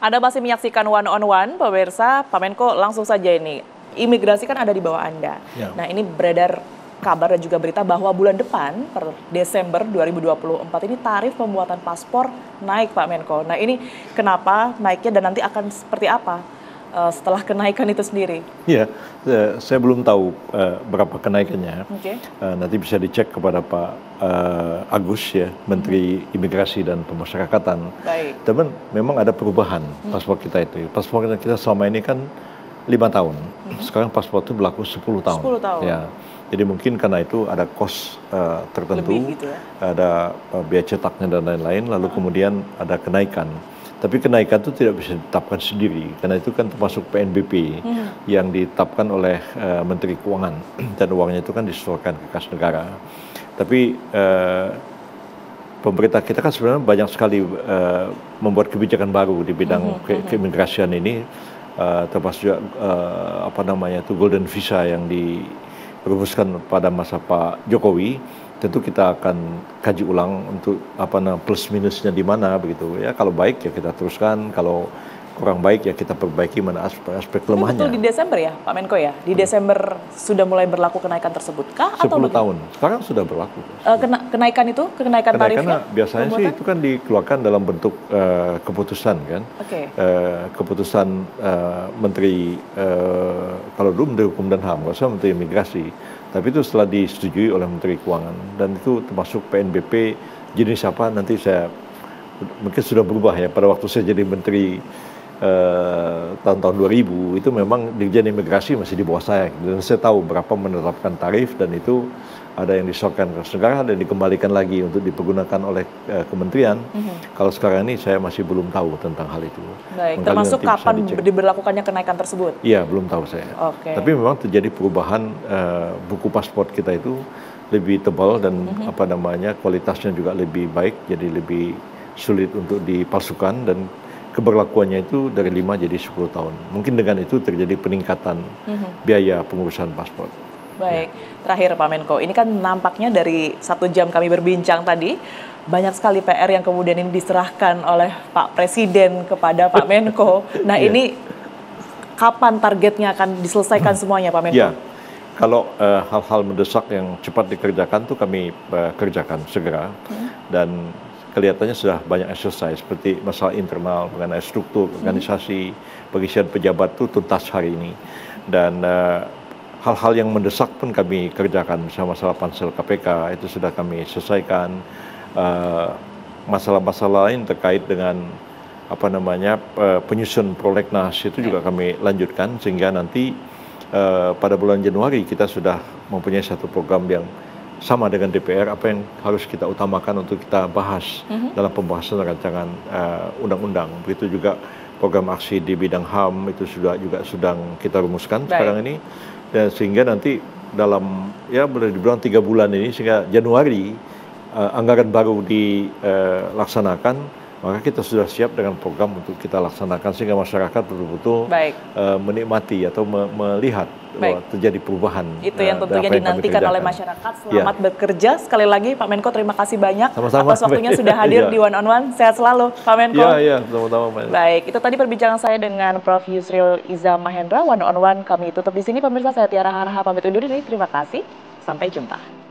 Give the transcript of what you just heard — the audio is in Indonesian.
Anda masih menyaksikan One on One, pemirsa. Pak Menko, langsung saja ini. Imigrasi kan ada di bawah Anda. Ya. Nah, ini beredar kabar dan juga berita bahwa bulan depan, per Desember 2024 ini tarif pembuatan paspor naik, Pak Menko. Nah, ini kenapa naiknya dan nanti akan seperti apa setelah kenaikan itu sendiri? Iya, saya belum tahu berapa kenaikannya. Okay. Nanti bisa dicek kepada Pak Agus ya, Menteri Imigrasi dan Pemasyarakatan. Baik. Teman, memang ada perubahan paspor kita itu. Paspor kita selama ini kan 5 tahun. Sekarang paspor itu berlaku 10 tahun. 10 tahun. Ya. Jadi mungkin karena itu ada kos tertentu, lebih gitu ya? Ada biaya cetaknya dan lain-lain, lalu kemudian ada kenaikan. Tapi kenaikan itu tidak bisa ditetapkan sendiri, karena itu kan termasuk PNBP yang ditetapkan oleh Menteri Keuangan, dan uangnya itu kan disetorkan ke kas negara. Tapi pemerintah kita kan sebenarnya banyak sekali membuat kebijakan baru di bidang keimigrasian ini, termasuk Golden Visa yang dirumuskan pada masa Pak Jokowi. Tentu kita akan kaji ulang untuk plus minusnya di mana begitu ya. Kalau baik ya kita teruskan, kalau kurang baik ya kita perbaiki mana aspek lemahnya. Betul di Desember ya Pak Menko ya? Di Desember sudah mulai berlaku kenaikan tersebut kah? 10 tahun, sekarang sudah berlaku. Kenaikan tarifnya? Biasanya sih itu kan dikeluarkan dalam bentuk keputusan kan. Okay. Keputusan Menteri, kalau dulu Menteri Hukum dan HAM, kalau Menteri Imigrasi. Tapi itu setelah disetujui oleh Menteri Keuangan, dan itu termasuk PNBP jenis apa nanti saya mungkin sudah berubah ya. Pada waktu saya jadi Menteri tahun-tahun 2000 itu memang Dirjen Imigrasi masih di bawah saya, dan saya tahu berapa menetapkan tarif, dan itu ada yang disetorkan ke negara dan dikembalikan lagi untuk dipergunakan oleh kementerian. Kalau sekarang ini saya masih belum tahu tentang hal itu. Baik, termasuk kapan diberlakukannya kenaikan tersebut? Iya, belum tahu saya. Okay. Tapi memang terjadi perubahan, buku paspor kita itu lebih tebal dan kualitasnya juga lebih baik, jadi lebih sulit untuk dipalsukan, dan keberlakuannya itu dari 5 jadi 10 tahun. Mungkin dengan itu terjadi peningkatan biaya pengurusan paspor. Baik, terakhir Pak Menko, ini kan nampaknya dari 1 jam kami berbincang tadi, banyak sekali PR yang kemudian ini diserahkan oleh Pak Presiden kepada Pak Menko. Nah ini kapan targetnya akan diselesaikan semuanya Pak Menko? Ya, kalau hal-hal mendesak yang cepat dikerjakan tuh kami kerjakan segera, dan kelihatannya sudah banyak exercise seperti masalah internal mengenai struktur organisasi, pengisian pejabat itu tuntas hari ini, dan hal-hal yang mendesak pun kami kerjakan, misalnya masalah pansel KPK itu sudah kami selesaikan. Masalah-masalah lain terkait dengan penyusun prolegnas itu juga kami lanjutkan, sehingga nanti pada bulan Januari kita sudah mempunyai satu program yang sama dengan DPR, apa yang harus kita utamakan untuk kita bahas dalam pembahasan rancangan undang-undang. Begitu juga program aksi di bidang HAM itu juga sedang kita rumuskan sekarang ini. Dan sehingga nanti dalam boleh dibilang 3 bulan ini, sehingga Januari anggaran baru dilaksanakan, maka kita sudah siap dengan program untuk kita laksanakan, sehingga masyarakat betul-betul menikmati atau melihat bahwa terjadi perubahan. Itu yang tentunya dinantikan oleh masyarakat. Selamat bekerja. Sekali lagi Pak Menko, terima kasih banyak atas waktunya sudah hadir di One on One. Sehat selalu Pak Menko. Iya, sama-sama. Baik, itu tadi perbincangan saya dengan Prof. Yusril Iza Mahendra. One on One kami tutup di sini pemirsa. Saya Tiara Harha pamit undur diri. Terima kasih. Sampai jumpa.